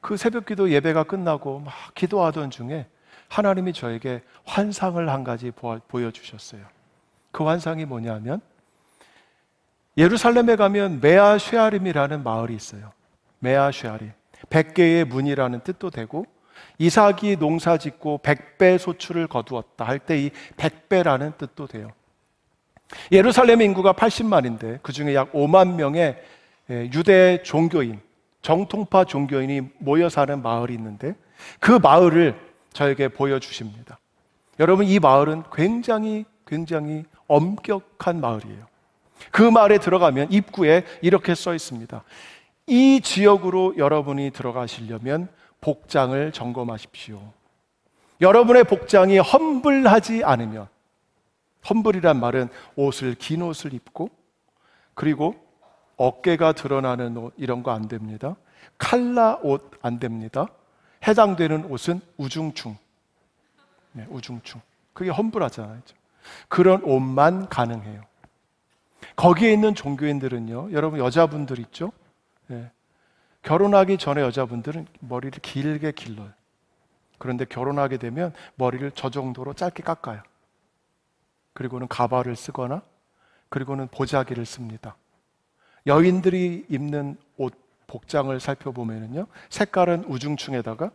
그 새벽기도 예배가 끝나고 막 기도하던 중에 하나님이 저에게 환상을 한 가지 보여주셨어요. 그 환상이 뭐냐면, 예루살렘에 가면 메아 쉐아림이라는 마을이 있어요. 메아 쉐아림, 100개의 문이라는 뜻도 되고, 이삭이 농사 짓고 100배 소출을 거두었다 할 때 이 100배라는 뜻도 돼요. 예루살렘 인구가 80만인데 그 중에 약 5만 명의 유대 종교인, 정통파 종교인이 모여 사는 마을이 있는데 그 마을을 저에게 보여주십니다. 여러분, 이 마을은 굉장히 엄격한 마을이에요. 그 마을에 들어가면 입구에 이렇게 써 있습니다. 이 지역으로 여러분이 들어가시려면 복장을 점검하십시오. 여러분의 복장이 험불하지 않으면, 험불이란 말은 긴 옷을 입고, 그리고 어깨가 드러나는 옷, 이런 거 안 됩니다. 칼라 옷 안 됩니다. 해당되는 옷은 우중충. 네, 우중충. 그게 험불하잖아요. 그런 옷만 가능해요. 거기에 있는 종교인들은요, 여러분 여자분들 있죠? 예. 결혼하기 전에 여자분들은 머리를 길게 길러요. 그런데 결혼하게 되면 머리를 저 정도로 짧게 깎아요. 그리고는 가발을 쓰거나 그리고는 보자기를 씁니다. 여인들이 입는 옷, 복장을 살펴보면요, 색깔은 우중충에다가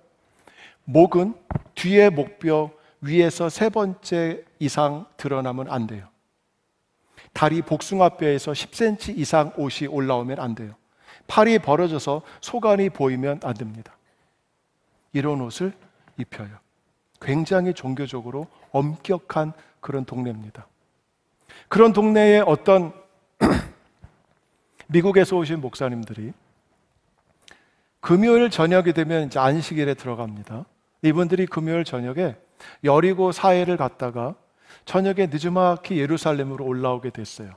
목은 뒤에 목뼈 위에서 3번째 이상 드러나면 안 돼요. 다리 복숭아뼈에서 10cm 이상 옷이 올라오면 안 돼요. 팔이 벌어져서 소관이 보이면 안 됩니다. 이런 옷을 입혀요. 굉장히 종교적으로 엄격한 그런 동네입니다. 그런 동네에 어떤 미국에서 오신 목사님들이 금요일 저녁이 되면 이제 안식일에 들어갑니다. 이분들이 금요일 저녁에 여리고 사해를 갔다가 저녁에 늦지막히 예루살렘으로 올라오게 됐어요.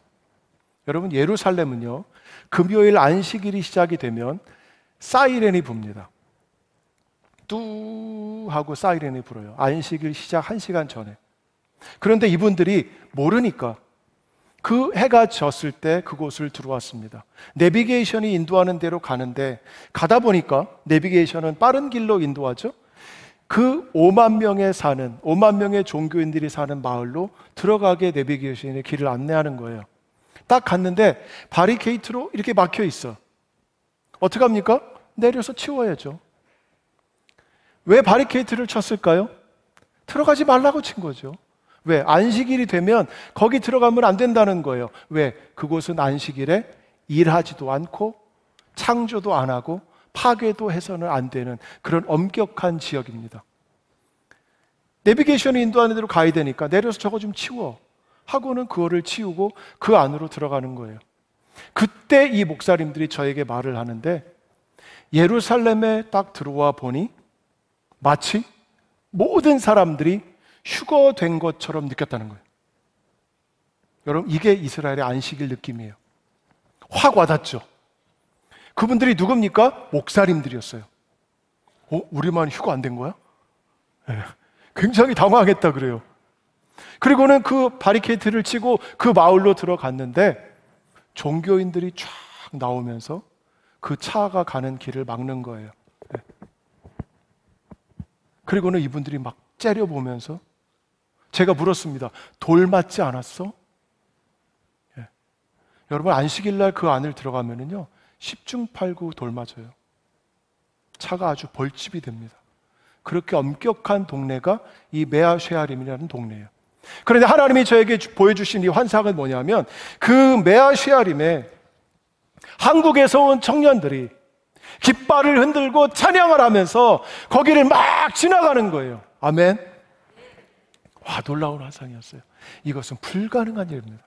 여러분, 예루살렘은요, 금요일 안식일이 시작이 되면 사이렌이 붑니다. 뚜 하고 사이렌이 불어요. 안식일 시작 1시간 전에. 그런데 이분들이 모르니까 그 해가 졌을 때 그곳을 들어왔습니다. 내비게이션이 인도하는 대로 가는데 가다 보니까 내비게이션은 빠른 길로 인도하죠. 그 5만 명의 종교인들이 사는 마을로 들어가게 내비게이션이 길을 안내하는 거예요. 딱 갔는데 바리케이트로 이렇게 막혀 있어. 어떻게 합니까? 내려서 치워야죠. 왜 바리케이트를 쳤을까요? 들어가지 말라고 친 거죠. 왜? 안식일이 되면 거기 들어가면 안 된다는 거예요. 왜? 그곳은 안식일에 일하지도 않고 창조도 안 하고 파괴도 해서는 안 되는 그런 엄격한 지역입니다. 내비게이션이 인도하는 대로 가야 되니까 내려서 저거 좀 치워 하고는 그거를 치우고 그 안으로 들어가는 거예요. 그때 이 목사님들이 저에게 말을 하는데, 예루살렘에 딱 들어와 보니 마치 모든 사람들이 휴거된 것처럼 느꼈다는 거예요. 여러분, 이게 이스라엘의 안식일 느낌이에요. 확 와닿죠? 그분들이 누굽니까? 목사님들이었어요. 우리만 휴거 안 된 거야? 네. 굉장히 당황했다 그래요. 그리고는 그 바리케이트를 치고 그 마을로 들어갔는데 종교인들이 쫙 나오면서 그 차가 가는 길을 막는 거예요. 네. 그리고는 이분들이 막 째려보면서 제가 물었습니다. 돌 맞지 않았어? 네. 여러분, 안식일날 그 안을 들어가면은요 10중8구 돌 맞아요. 차가 아주 벌집이 됩니다. 그렇게 엄격한 동네가 이 메아쉐아림이라는 동네예요. 그런데 하나님이 저에게 보여주신 이 환상은 뭐냐면, 그 메아쉐아림에 한국에서 온 청년들이 깃발을 흔들고 찬양을 하면서 거기를 막 지나가는 거예요. 아멘. 와, 놀라운 환상이었어요. 이것은 불가능한 일입니다.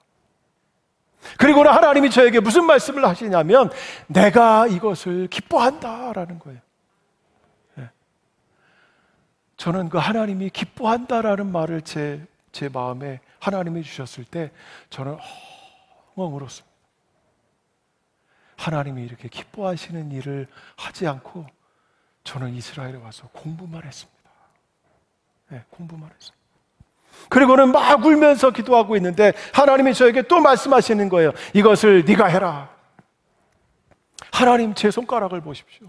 그리고는 하나님이 저에게 무슨 말씀을 하시냐면, 내가 이것을 기뻐한다라는 거예요. 네. 저는 그 하나님이 기뻐한다라는 말을 제 마음에 하나님이 주셨을 때 저는 엉엉 울었습니다. 하나님이 이렇게 기뻐하시는 일을 하지 않고 저는 이스라엘에 와서 공부만 했습니다. 네, 공부만 했습니다. 그리고는 막 울면서 기도하고 있는데 하나님이 저에게 또 말씀하시는 거예요. 이것을 네가 해라. 하나님, 제 손가락을 보십시오.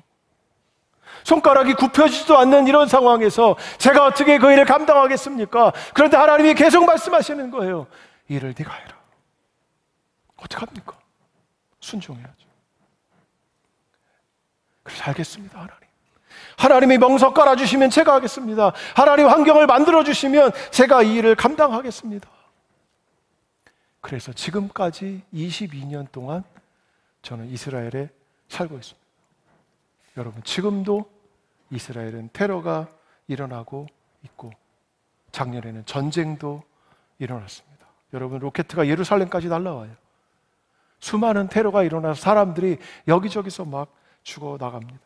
손가락이 굽혀지지도 않는 이런 상황에서 제가 어떻게 그 일을 감당하겠습니까? 그런데 하나님이 계속 말씀하시는 거예요. 이 일을 네가 해라. 어떡합니까? 순종해야죠. 그래서 알겠습니다, 하나님. 하나님이 명석 깔아주시면 제가 하겠습니다. 하나님 환경을 만들어주시면 제가 이 일을 감당하겠습니다. 그래서 지금까지 22년 동안 저는 이스라엘에 살고 있습니다. 여러분, 지금도 이스라엘은 테러가 일어나고 있고 작년에는 전쟁도 일어났습니다. 여러분, 로켓가 예루살렘까지 날아와요. 수많은 테러가 일어나서 사람들이 여기저기서 막 죽어나갑니다.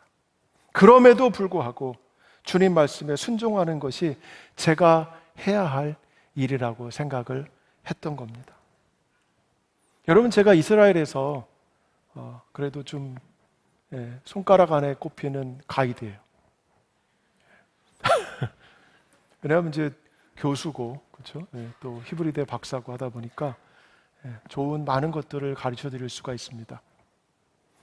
그럼에도 불구하고 주님 말씀에 순종하는 것이 제가 해야 할 일이라고 생각을 했던 겁니다. 여러분, 제가 이스라엘에서 그래도 좀 손가락 안에 꼽히는 가이드예요. 왜냐하면 이제 교수고 그렇죠? 예, 또 히브리대 박사고 하다 보니까 좋은 많은 것들을 가르쳐 드릴 수가 있습니다.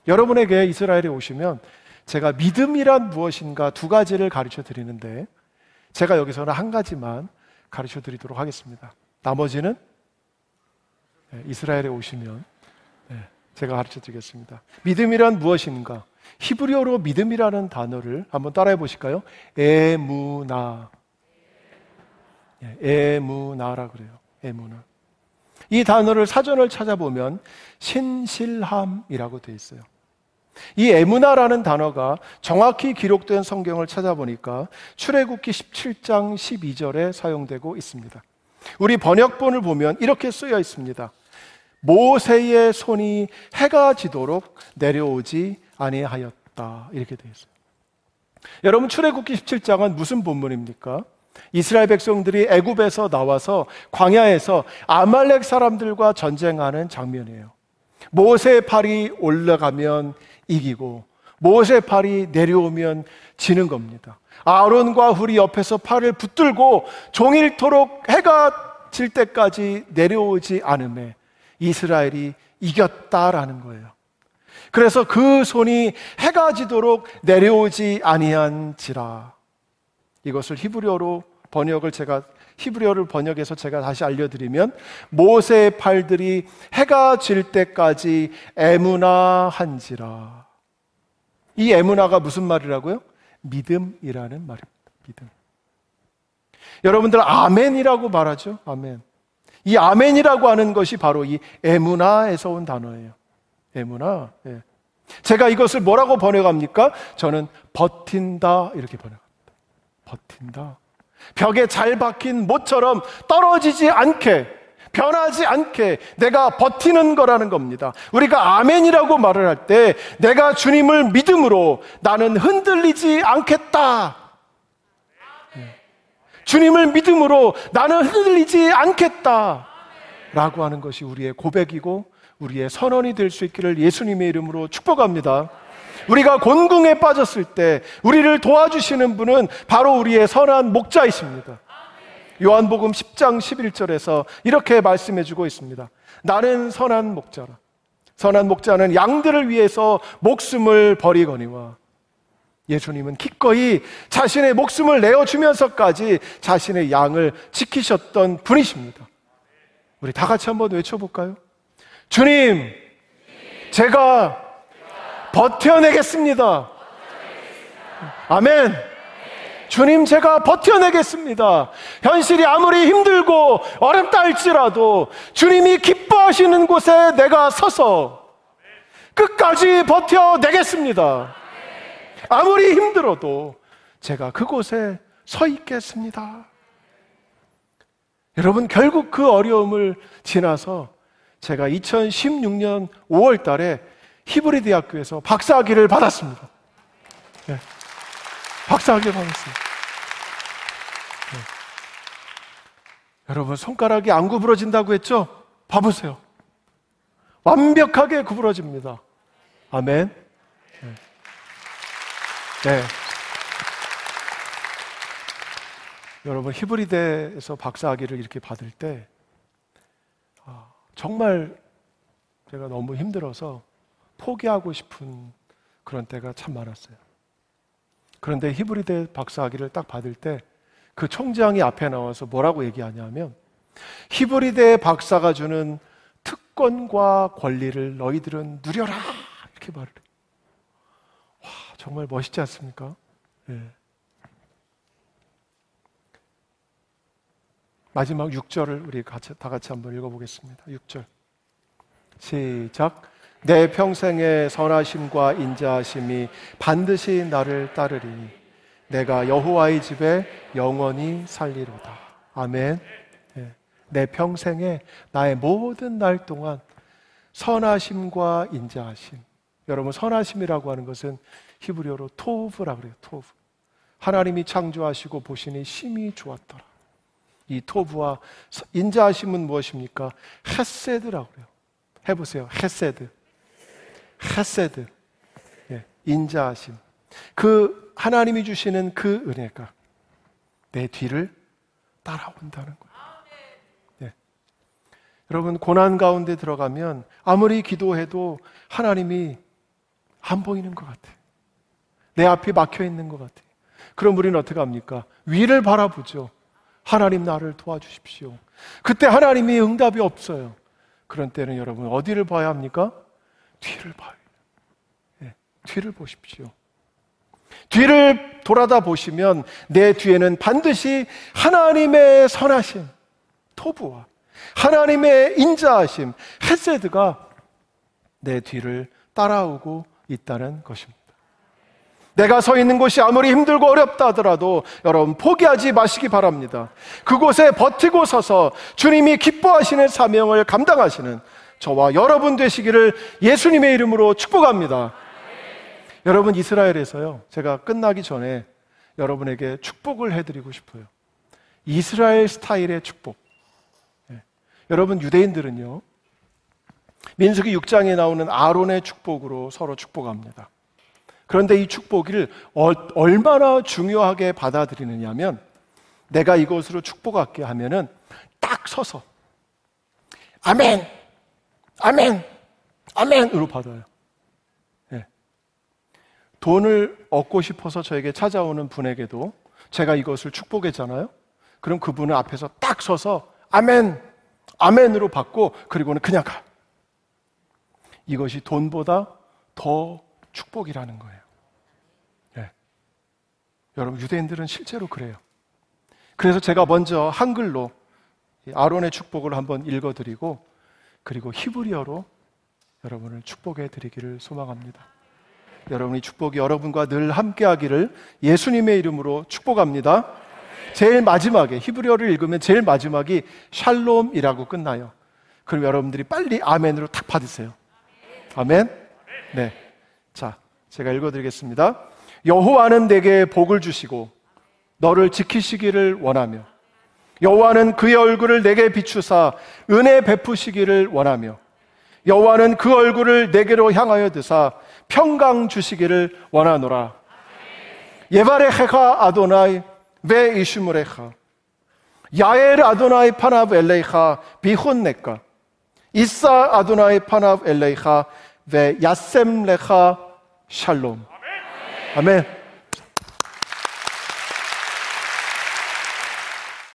여러분에게 이스라엘에 오시면 제가 믿음이란 무엇인가 두 가지를 가르쳐 드리는데 제가 여기서는 한 가지만 가르쳐 드리도록 하겠습니다. 나머지는 이스라엘에 오시면 제가 가르쳐 드리겠습니다. 믿음이란 무엇인가? 히브리어로 믿음이라는 단어를 한번 따라해 보실까요? 에무나. 에무나라 그래요. 에무나. 이 단어를 사전을 찾아보면 신실함이라고 되어 있어요. 이 에무나라는 단어가 정확히 기록된 성경을 찾아보니까 출애굽기 17장 12절에 사용되고 있습니다. 우리 번역본을 보면 이렇게 쓰여 있습니다. 모세의 손이 해가 지도록 내려오지 아니하였다. 이렇게 되어 있어요. 여러분, 출애굽기 17장은 무슨 본문입니까? 이스라엘 백성들이 애굽에서 나와서 광야에서 아말렉 사람들과 전쟁하는 장면이에요. 모세의 팔이 올라가면 이기고 모세의 팔이 내려오면 지는 겁니다. 아론과 훌이 옆에서 팔을 붙들고 종일토록 해가 질 때까지 내려오지 않음에 이스라엘이 이겼다라는 거예요. 그래서 그 손이 해가 지도록 내려오지 아니한지라. 이것을 히브리어로 히브리어를 번역해서 제가 다시 알려드리면 모세의 팔들이 해가 질 때까지 에무나한지라. 이 에무나가 무슨 말이라고요? 믿음이라는 말입니다. 믿음. 여러분들 아멘이라고 말하죠. 아멘. 이 아멘이라고 하는 것이 바로 이 에무나에서 온 단어예요. 에무나. 예. 제가 이것을 뭐라고 번역합니까? 저는 버틴다 이렇게 번역합니다. 버틴다. 벽에 잘 박힌 못처럼 떨어지지 않게, 변하지 않게 내가 버티는 거라는 겁니다. 우리가 아멘이라고 말을 할 때 내가 주님을 믿음으로 나는 흔들리지 않겠다. 주님을 믿음으로 나는 흔들리지 않겠다 라고 하는 것이 우리의 고백이고 우리의 선언이 될 수 있기를 예수님의 이름으로 축복합니다. 우리가 곤궁에 빠졌을 때 우리를 도와주시는 분은 바로 우리의 선한 목자이십니다. 요한복음 10장 11절에서 이렇게 말씀해주고 있습니다. 나는 선한 목자라. 선한 목자는 양들을 위해서 목숨을 버리거니와. 예수님은 기꺼이 자신의 목숨을 내어주면서까지 자신의 양을 지키셨던 분이십니다. 우리 다 같이 한번 외쳐볼까요? 주님, 제가 버텨내겠습니다. 아멘. 주님, 제가 버텨내겠습니다. 현실이 아무리 힘들고 어렵다 할지라도 주님이 기뻐하시는 곳에 내가 서서 끝까지 버텨내겠습니다. 아무리 힘들어도 제가 그곳에 서 있겠습니다. 여러분, 결국 그 어려움을 지나서 제가 2016년 5월 달에 히브리 대학교에서 박사학위를 받았습니다. 네. 박사학위를 받았습니다. 네. 여러분, 손가락이 안 구부러진다고 했죠? 봐보세요. 완벽하게 구부러집니다. 아멘. 네. 네. 여러분, 히브리대에서 박사학위를 이렇게 받을 때 정말 제가 너무 힘들어서 포기하고 싶은 그런 때가 참 많았어요. 그런데 히브리대 박사학위를 딱 받을 때 그 총장이 앞에 나와서 뭐라고 얘기하냐면 히브리대 박사가 주는 특권과 권리를 너희들은 누려라 이렇게 말을 해요. 와, 정말 멋있지 않습니까? 네. 마지막 6절을 우리 다 같이 한번 읽어보겠습니다. 6절 시작. 내 평생의 선하심과 인자하심이 반드시 나를 따르리니 내가 여호와의 집에 영원히 살리로다. 아멘. 네. 내 평생에 나의 모든 날 동안 선하심과 인자하심. 여러분, 선하심이라고 하는 것은 히브리어로 토브라 그래요. 토브. 하나님이 창조하시고 보시니 심히 좋았더라. 이 토브와 인자하심은 무엇입니까? 헤세드라고 그래요. 해보세요. 헤세드. 헤세드. 예, 인자하심. 그 하나님이 주시는 그 은혜가 내 뒤를 따라온다는 거예요. 여러분, 고난 가운데 들어가면 아무리 기도해도 하나님이 안 보이는 것 같아요. 내 앞이 막혀 있는 것 같아요. 그럼 우리는 어떻게 합니까? 위를 바라보죠. 하나님, 나를 도와주십시오. 그때 하나님이 응답이 없어요. 그런 때는 여러분 어디를 봐야 합니까? 뒤를 봐요. 네, 뒤를 보십시오. 뒤를 돌아다 보시면 내 뒤에는 반드시 하나님의 선하심, 토부와 하나님의 인자하심, 헤세드가 내 뒤를 따라오고 있다는 것입니다. 내가 서 있는 곳이 아무리 힘들고 어렵다 하더라도 여러분 포기하지 마시기 바랍니다. 그곳에 버티고 서서 주님이 기뻐하시는 사명을 감당하시는 저와 여러분 되시기를 예수님의 이름으로 축복합니다. 여러분, 이스라엘에서요, 제가 끝나기 전에 여러분에게 축복을 해드리고 싶어요. 이스라엘 스타일의 축복. 여러분, 유대인들은요, 민수기 6장에 나오는 아론의 축복으로 서로 축복합니다. 그런데 이 축복을 얼마나 중요하게 받아들이느냐면, 내가 이것으로 축복할게 하면은 딱 서서 아멘, 아멘, 아멘으로 받아요. 네. 돈을 얻고 싶어서 저에게 찾아오는 분에게도 제가 이것을 축복했잖아요. 그럼 그분은 앞에서 딱 서서 아멘, 아멘으로 받고 그리고는 그냥 가. 이것이 돈보다 더 축복이라는 거예요. 네. 여러분, 유대인들은 실제로 그래요. 그래서 제가 먼저 한글로 아론의 축복을 한번 읽어드리고 그리고 히브리어로 여러분을 축복해 드리기를 소망합니다. 여러분이 축복이 여러분과 늘 함께하기를 예수님의 이름으로 축복합니다. 제일 마지막에 히브리어를 읽으면 제일 마지막이 샬롬이라고 끝나요. 그럼 여러분들이 빨리 아멘으로 탁 받으세요. 아멘. 네. 자, 제가 읽어드리겠습니다. 여호와는 내게 복을 주시고 너를 지키시기를 원하며 여호와는 그의 얼굴을 내게 비추사 은혜 베푸시기를 원하며 여호와는 그 얼굴을 내게로 향하여 드사 평강 주시기를 원하노라. 예바레헤가 아도나이 ve 이슈무레하 야엘 아도나이 파나브 엘레이하 비혼네카 이사 아도나이 파나브 엘레이하 ve 야셈레하 샬롬. 아멘.